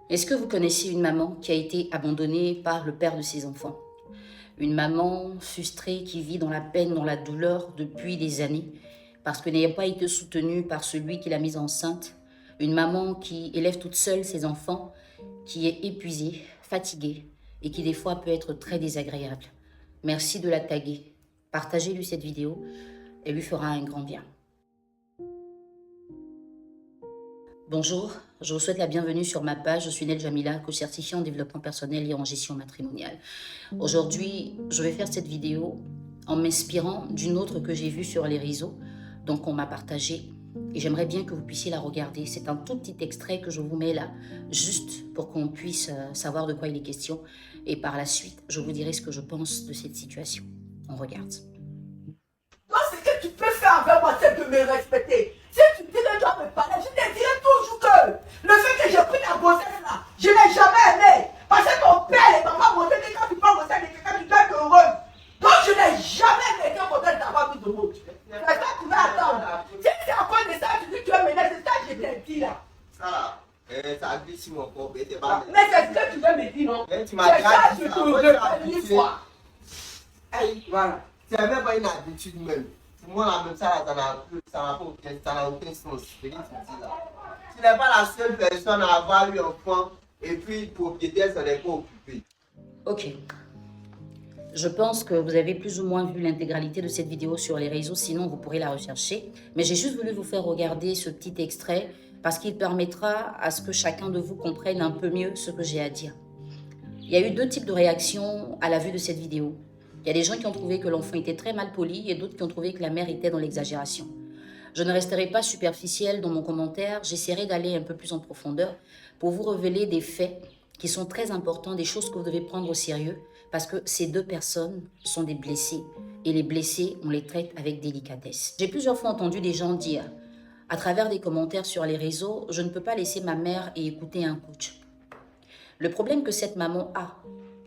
Est-ce que vous connaissez une maman qui a été abandonnée par le père de ses enfants? Une maman frustrée qui vit dans la peine, dans la douleur depuis des années parce que n'ayant pas été soutenue par celui qui l'a mise enceinte. Une maman qui élève toute seule ses enfants, qui est épuisée, fatiguée et qui des fois peut être très désagréable. Merci de la taguer. Partagez-lui cette vidéo et lui fera un grand bien. Bonjour, je vous souhaite la bienvenue sur ma page. Je suis Nel Jamila, coach certifiée en développement personnel et en gestion matrimoniale. Aujourd'hui, je vais faire cette vidéo en m'inspirant d'une autre que j'ai vue sur les réseaux, donc on m'a partagé et j'aimerais bien que vous puissiez la regarder. C'est un tout petit extrait que je vous mets là, juste pour qu'on puisse savoir de quoi il est question et par la suite, je vous dirai ce que je pense de cette situation. On regarde. Toi, ce que tu peux faire avec moi, c'est de me respecter. Si tu dis que tu dois me parler, je te dirai toujours que le fait que j'ai pris ta grossesse là, je ne l'ai jamais aimé. Parce que ton père et maman m'ont dit que quand tu prends grossesse de quelqu'un, tu dois être heureux. Donc je n'ai jamais aimé qu'un modèle d'avoir mis de mots. C'est ça que tu vas attendre. Si c'est à cause de ça, tu dis que tu veux mener, c'est ça que je t'ai dit là. Ça, ça glisse sur mon corps. Mais c'est pas. Mais c'est ce que tu veux me dire, non? Tu m'as C'est ça dit que ça. tu Après, veux tu as une habitué. fois. Hey, Voilà. c'est même pas une habitude même. Pour moi, là, même ça, là, ça n'a aucun sens. Ce que tu dis là. Tu n'es pas la seule personne à avoir eu enfant et puis propriétaire, ça n'est pas occupé. Ok. Je pense que vous avez plus ou moins vu l'intégralité de cette vidéo sur les réseaux, sinon vous pourrez la rechercher. Mais j'ai juste voulu vous faire regarder ce petit extrait parce qu'il permettra à ce que chacun de vous comprenne un peu mieux ce que j'ai à dire. Il y a eu deux types de réactions à la vue de cette vidéo. Il y a des gens qui ont trouvé que l'enfant était très mal poli et d'autres qui ont trouvé que la mère était dans l'exagération. Je ne resterai pas superficielle dans mon commentaire, j'essaierai d'aller un peu plus en profondeur pour vous révéler des faits qui sont très importants, des choses que vous devez prendre au sérieux, parce que ces deux personnes sont des blessés, et les blessés, on les traite avec délicatesse. J'ai plusieurs fois entendu des gens dire, à travers des commentaires sur les réseaux, je ne peux pas laisser ma mère et écouter un coach. Le problème que cette maman a,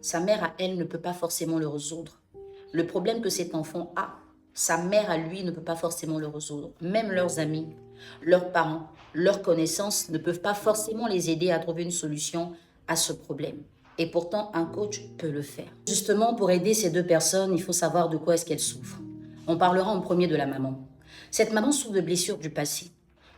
sa mère à elle ne peut pas forcément le résoudre. Le problème que cet enfant a, sa mère à lui ne peut pas forcément le résoudre. Même leurs amis, leurs parents, leurs connaissances ne peuvent pas forcément les aider à trouver une solution à ce problème. Et pourtant, un coach peut le faire. Justement, pour aider ces deux personnes, il faut savoir de quoi est-ce qu'elles souffrent. On parlera en premier de la maman. Cette maman souffre de blessures du passé.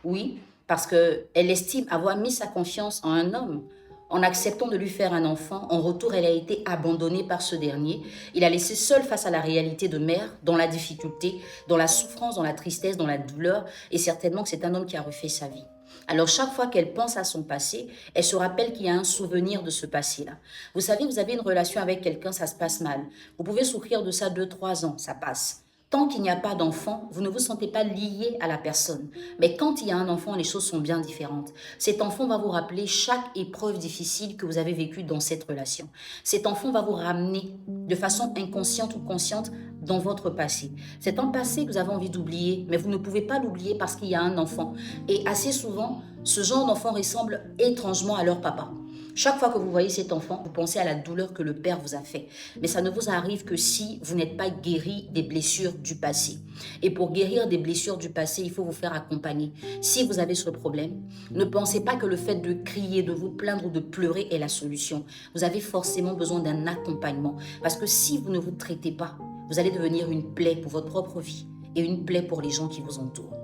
Oui, parce qu'elle estime avoir mis sa confiance en un homme. En acceptant de lui faire un enfant, en retour, elle a été abandonnée par ce dernier. Il a laissé seule face à la réalité de mère, dans la difficulté, dans la souffrance, dans la tristesse, dans la douleur. Et certainement que c'est un homme qui a refait sa vie. Alors chaque fois qu'elle pense à son passé, elle se rappelle qu'il y a un souvenir de ce passé-là. Vous savez, vous avez une relation avec quelqu'un, ça se passe mal. Vous pouvez souffrir de ça 2-3 ans, ça passe. Tant qu'il n'y a pas d'enfant, vous ne vous sentez pas lié à la personne. Mais quand il y a un enfant, les choses sont bien différentes. Cet enfant va vous rappeler chaque épreuve difficile que vous avez vécue dans cette relation. Cet enfant va vous ramener de façon inconsciente ou consciente dans votre passé. C'est un passé que vous avez envie d'oublier, mais vous ne pouvez pas l'oublier parce qu'il y a un enfant. Et assez souvent, ce genre d'enfant ressemble étrangement à leur papa. Chaque fois que vous voyez cet enfant, vous pensez à la douleur que le père vous a fait. Mais ça ne vous arrive que si vous n'êtes pas guéri des blessures du passé. Et pour guérir des blessures du passé, il faut vous faire accompagner. Si vous avez ce problème, ne pensez pas que le fait de crier, de vous plaindre ou de pleurer est la solution. Vous avez forcément besoin d'un accompagnement. Parce que si vous ne vous traitez pas, vous allez devenir une plaie pour votre propre vie et une plaie pour les gens qui vous entourent.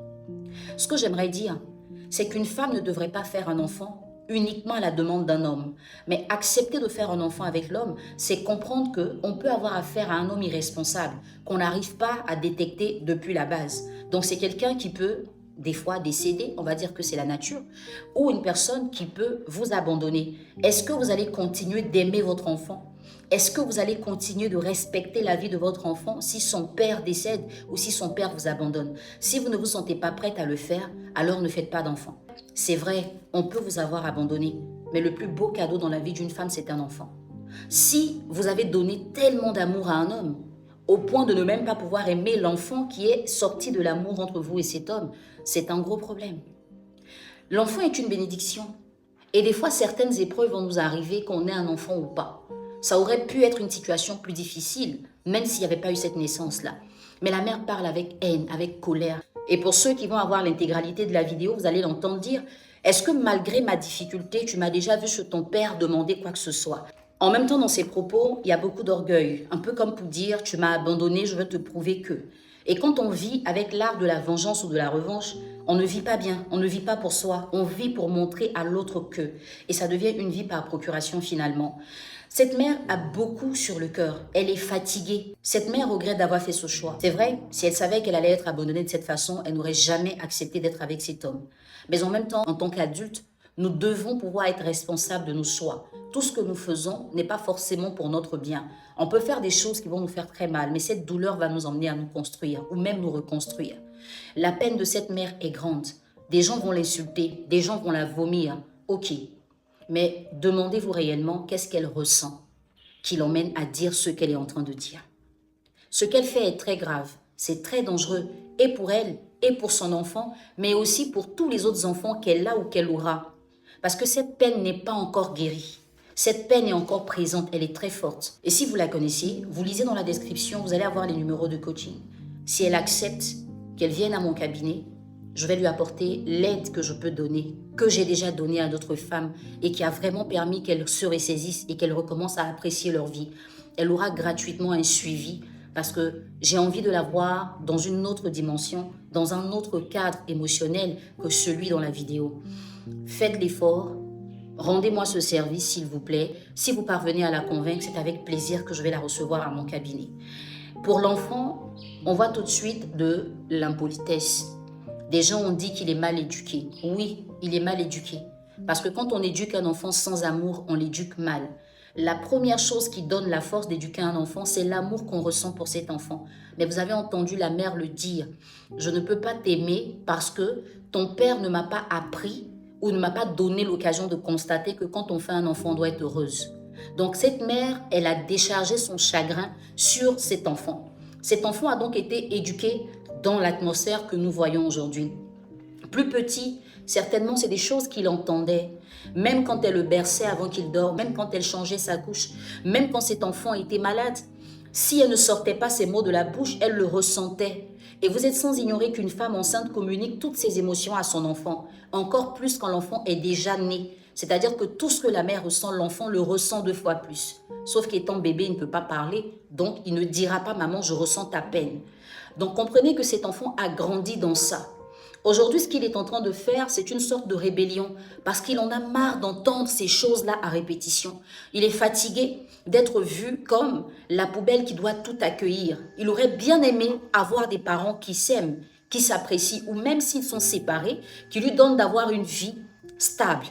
Ce que j'aimerais dire, c'est qu'une femme ne devrait pas faire un enfant uniquement à la demande d'un homme. Mais accepter de faire un enfant avec l'homme, c'est comprendre qu'on peut avoir affaire à un homme irresponsable, qu'on n'arrive pas à détecter depuis la base. Donc c'est quelqu'un qui peut des fois décéder, on va dire que c'est la nature, ou une personne qui peut vous abandonner. Est-ce que vous allez continuer d'aimer votre enfant? Est-ce que vous allez continuer de respecter la vie de votre enfant si son père décède ou si son père vous abandonne? Si vous ne vous sentez pas prête à le faire, alors ne faites pas d'enfant. C'est vrai, on peut vous avoir abandonné, mais le plus beau cadeau dans la vie d'une femme, c'est un enfant. Si vous avez donné tellement d'amour à un homme, au point de ne même pas pouvoir aimer l'enfant qui est sorti de l'amour entre vous et cet homme, c'est un gros problème. L'enfant est une bénédiction. Et des fois, certaines épreuves vont nous arriver qu'on ait un enfant ou pas. Ça aurait pu être une situation plus difficile, même s'il n'y avait pas eu cette naissance-là. Mais la mère parle avec haine, avec colère. Et pour ceux qui vont avoir l'intégralité de la vidéo, vous allez l'entendre dire Est-ce que malgré ma difficulté, tu m'as déjà vu chez ton père demander quoi que ce soit? En même temps, dans ses propos, il y a beaucoup d'orgueil, un peu comme pour dire, tu m'as abandonné, je veux te prouver que. Et quand on vit avec l'art de la vengeance ou de la revanche, on ne vit pas bien, on ne vit pas pour soi, on vit pour montrer à l'autre que. Et ça devient une vie par procuration finalement. Cette mère a beaucoup sur le cœur, elle est fatiguée. Cette mère regrette d'avoir fait ce choix. C'est vrai, si elle savait qu'elle allait être abandonnée de cette façon, elle n'aurait jamais accepté d'être avec cet homme. Mais en même temps, en tant qu'adulte, nous devons pouvoir être responsables de nos choix. Tout ce que nous faisons n'est pas forcément pour notre bien. On peut faire des choses qui vont nous faire très mal, mais cette douleur va nous emmener à nous construire ou même nous reconstruire. La peine de cette mère est grande. Des gens vont l'insulter, des gens vont la vomir. Ok, mais demandez-vous réellement qu'est-ce qu'elle ressent qui l'emmène à dire ce qu'elle est en train de dire. Ce qu'elle fait est très grave, c'est très dangereux, et pour elle, et pour son enfant, mais aussi pour tous les autres enfants qu'elle a ou qu'elle aura. Parce que cette peine n'est pas encore guérie. Cette peine est encore présente, elle est très forte. Et si vous la connaissez, vous lisez dans la description, vous allez avoir les numéros de coaching. Si elle accepte qu'elle vienne à mon cabinet, je vais lui apporter l'aide que je peux donner, que j'ai déjà donnée à d'autres femmes et qui a vraiment permis qu'elles se ressaisissent et qu'elles recommencent à apprécier leur vie. Elle aura gratuitement un suivi parce que j'ai envie de la voir dans une autre dimension, dans un autre cadre émotionnel que celui dans la vidéo. Faites l'effort, rendez-moi ce service s'il vous plaît. Si vous parvenez à la convaincre, c'est avec plaisir que je vais la recevoir à mon cabinet. Pour l'enfant, on voit tout de suite de l'impolitesse. Des gens ont dit qu'il est mal éduqué. Oui, il est mal éduqué. Parce que quand on éduque un enfant sans amour, on l'éduque mal. La première chose qui donne la force d'éduquer un enfant, c'est l'amour qu'on ressent pour cet enfant. Mais vous avez entendu la mère le dire. Je ne peux pas t'aimer parce que ton père ne m'a pas appris ou ne m'a pas donné l'occasion de constater que quand on fait un enfant, on doit être heureuse. Donc cette mère, elle a déchargé son chagrin sur cet enfant. Cet enfant a donc été éduqué dans l'atmosphère que nous voyons aujourd'hui. Plus petit, certainement, c'est des choses qu'il entendait. Même quand elle le berçait avant qu'il dorme, même quand elle changeait sa couche, même quand cet enfant était malade. Si elle ne sortait pas ces mots de la bouche, elle le ressentait. Et vous êtes sans ignorer qu'une femme enceinte communique toutes ses émotions à son enfant, encore plus quand l'enfant est déjà né. C'est-à-dire que tout ce que la mère ressent, l'enfant le ressent 2 fois plus. Sauf qu'étant bébé, il ne peut pas parler, donc il ne dira pas « maman, je ressens ta peine ». Donc comprenez que cet enfant a grandi dans ça. Aujourd'hui, ce qu'il est en train de faire, c'est une sorte de rébellion parce qu'il en a marre d'entendre ces choses-là à répétition. Il est fatigué d'être vu comme la poubelle qui doit tout accueillir. Il aurait bien aimé avoir des parents qui s'aiment, qui s'apprécient ou même s'ils sont séparés, qui lui donnent d'avoir une vie stable.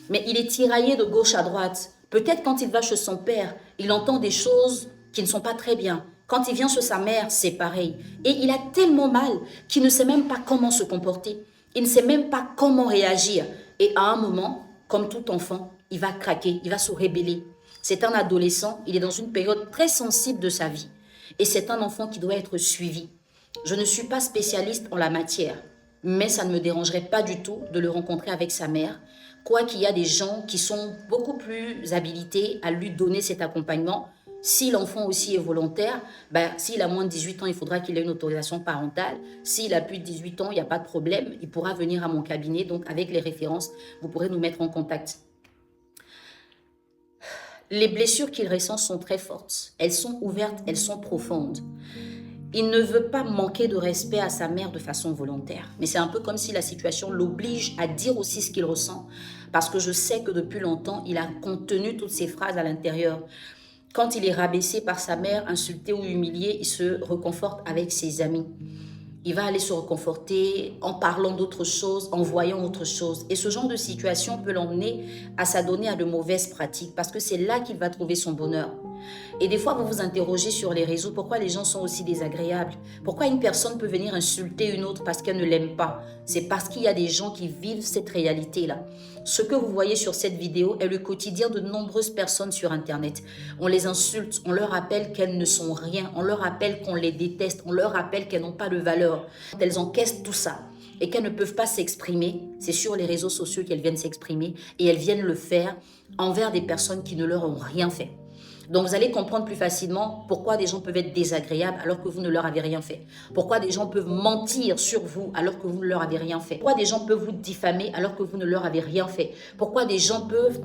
Mais il est tiraillé de gauche à droite. Peut-être quand il va chez son père, il entend des choses qui ne sont pas très bien. Quand il vient chez sa mère, c'est pareil. Et il a tellement mal qu'il ne sait même pas comment se comporter. Il ne sait même pas comment réagir. Et à un moment, comme tout enfant, il va craquer, il va se rébeller. C'est un adolescent, il est dans une période très sensible de sa vie. Et c'est un enfant qui doit être suivi. Je ne suis pas spécialiste en la matière, mais ça ne me dérangerait pas du tout de le rencontrer avec sa mère. Quoiqu'il y a des gens qui sont beaucoup plus habilités à lui donner cet accompagnement. Si l'enfant aussi est volontaire, s'il a moins de 18 ans, il faudra qu'il ait une autorisation parentale. S'il a plus de 18 ans, il n'y a pas de problème. Il pourra venir à mon cabinet. Donc, avec les références, vous pourrez nous mettre en contact. Les blessures qu'il ressent sont très fortes. Elles sont ouvertes, elles sont profondes. Il ne veut pas manquer de respect à sa mère de façon volontaire. Mais c'est un peu comme si la situation l'oblige à dire aussi ce qu'il ressent. Parce que je sais que depuis longtemps, il a contenu toutes ces phrases à l'intérieur. Quand il est rabaissé par sa mère, insulté ou humilié, il se reconforte avec ses amis. Il va aller se reconforter en parlant d'autres choses, en voyant autre chose. Et ce genre de situation peut l'emmener à s'adonner à de mauvaises pratiques parce que c'est là qu'il va trouver son bonheur. Et des fois, vous vous interrogez sur les réseaux, pourquoi les gens sont aussi désagréables? Pourquoi une personne peut venir insulter une autre parce qu'elle ne l'aime pas? C'est parce qu'il y a des gens qui vivent cette réalité-là. Ce que vous voyez sur cette vidéo est le quotidien de nombreuses personnes sur Internet. On les insulte, on leur rappelle qu'elles ne sont rien, on leur rappelle qu'on les déteste, on leur rappelle qu'elles n'ont pas de valeur. Elles encaissent tout ça et qu'elles ne peuvent pas s'exprimer. C'est sur les réseaux sociaux qu'elles viennent s'exprimer et elles viennent le faire envers des personnes qui ne leur ont rien fait. Donc, vous allez comprendre plus facilement pourquoi des gens peuvent être désagréables alors que vous ne leur avez rien fait. Pourquoi des gens peuvent mentir sur vous alors que vous ne leur avez rien fait. Pourquoi des gens peuvent vous diffamer alors que vous ne leur avez rien fait. Pourquoi des gens peuvent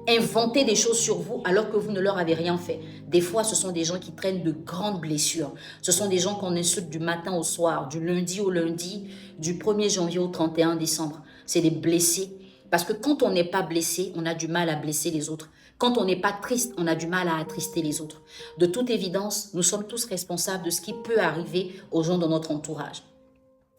inventer des choses sur vous alors que vous ne leur avez rien fait. Des fois, ce sont des gens qui traînent de grandes blessures. Ce sont des gens qu'on insulte du matin au soir, du lundi au lundi, du 1er janvier au 31 décembre. C'est des blessés. Parce que quand on n'est pas blessé, on a du mal à blesser les autres. Quand on n'est pas triste, on a du mal à attrister les autres. De toute évidence, nous sommes tous responsables de ce qui peut arriver aux gens de notre entourage.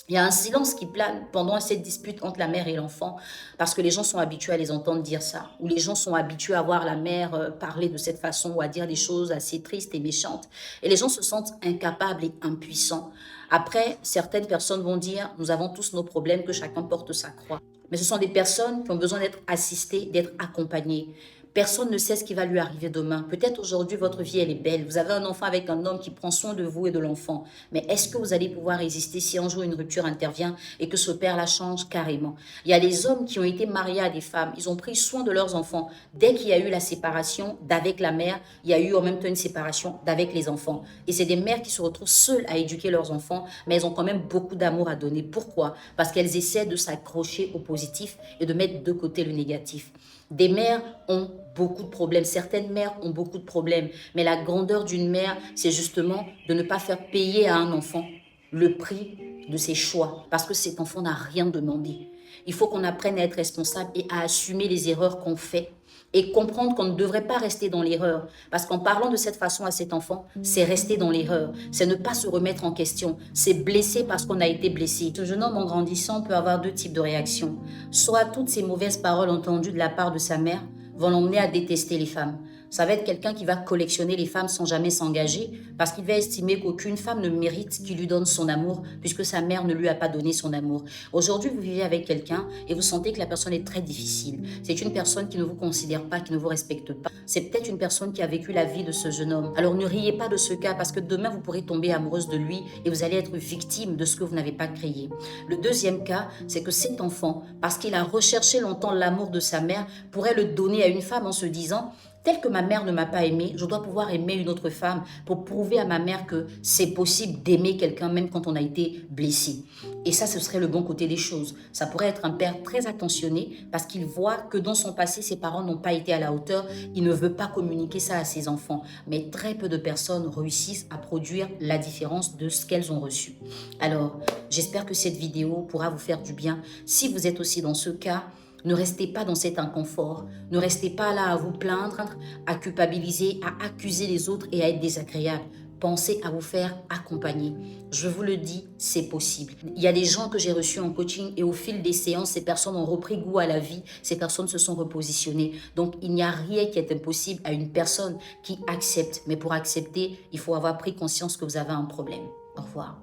Il y a un silence qui plane pendant cette dispute entre la mère et l'enfant parce que les gens sont habitués à les entendre dire ça, ou les gens sont habitués à voir la mère parler de cette façon ou à dire des choses assez tristes et méchantes. Et les gens se sentent incapables et impuissants. Après, certaines personnes vont dire « nous avons tous nos problèmes, que chacun porte sa croix ». Mais ce sont des personnes qui ont besoin d'être assistées, d'être accompagnées. Personne ne sait ce qui va lui arriver demain. Peut-être aujourd'hui, votre vie, elle est belle. Vous avez un enfant avec un homme qui prend soin de vous et de l'enfant. Mais est-ce que vous allez pouvoir résister si un jour une rupture intervient et que ce père la change carrément? Il y a des hommes qui ont été mariés à des femmes. Ils ont pris soin de leurs enfants. Dès qu'il y a eu la séparation d'avec la mère, il y a eu en même temps une séparation d'avec les enfants. Et c'est des mères qui se retrouvent seules à éduquer leurs enfants, mais elles ont quand même beaucoup d'amour à donner. Pourquoi? Parce qu'elles essaient de s'accrocher au positif et de mettre de côté le négatif. Des mères ont beaucoup de problèmes. Certaines mères ont beaucoup de problèmes. Mais la grandeur d'une mère, c'est justement de ne pas faire payer à un enfant le prix de ses choix. Parce que cet enfant n'a rien demandé. Il faut qu'on apprenne à être responsable et à assumer les erreurs qu'on fait. Et comprendre qu'on ne devrait pas rester dans l'erreur. Parce qu'en parlant de cette façon à cet enfant, c'est rester dans l'erreur. C'est ne pas se remettre en question. C'est blesser parce qu'on a été blessé. Ce jeune homme en grandissant peut avoir deux types de réactions. Soit toutes ces mauvaises paroles entendues de la part de sa mère vont l'emmener à détester les femmes. Ça va être quelqu'un qui va collectionner les femmes sans jamais s'engager parce qu'il va estimer qu'aucune femme ne mérite qu'il lui donne son amour puisque sa mère ne lui a pas donné son amour. Aujourd'hui, vous vivez avec quelqu'un et vous sentez que la personne est très difficile. C'est une personne qui ne vous considère pas, qui ne vous respecte pas. C'est peut-être une personne qui a vécu la vie de ce jeune homme. Alors ne riez pas de ce cas parce que demain, vous pourrez tomber amoureuse de lui et vous allez être victime de ce que vous n'avez pas créé. Le deuxième cas, c'est que cet enfant, parce qu'il a recherché longtemps l'amour de sa mère, pourrait le donner à une femme en se disant « tel que ma mère ne m'a pas aimé, je dois pouvoir aimer une autre femme pour prouver à ma mère que c'est possible d'aimer quelqu'un même quand on a été blessé. » Et ça, ce serait le bon côté des choses. Ça pourrait être un père très attentionné parce qu'il voit que dans son passé, ses parents n'ont pas été à la hauteur. Il ne veut pas communiquer ça à ses enfants. Mais très peu de personnes réussissent à produire la différence de ce qu'elles ont reçu. Alors, j'espère que cette vidéo pourra vous faire du bien. Si vous êtes aussi dans ce cas, ne restez pas dans cet inconfort, ne restez pas là à vous plaindre, à culpabiliser, à accuser les autres et à être désagréable. Pensez à vous faire accompagner. Je vous le dis, c'est possible. Il y a des gens que j'ai reçus en coaching et au fil des séances, ces personnes ont repris goût à la vie, ces personnes se sont repositionnées. Donc, il n'y a rien qui est impossible à une personne qui accepte. Mais pour accepter, il faut avoir pris conscience que vous avez un problème. Au revoir.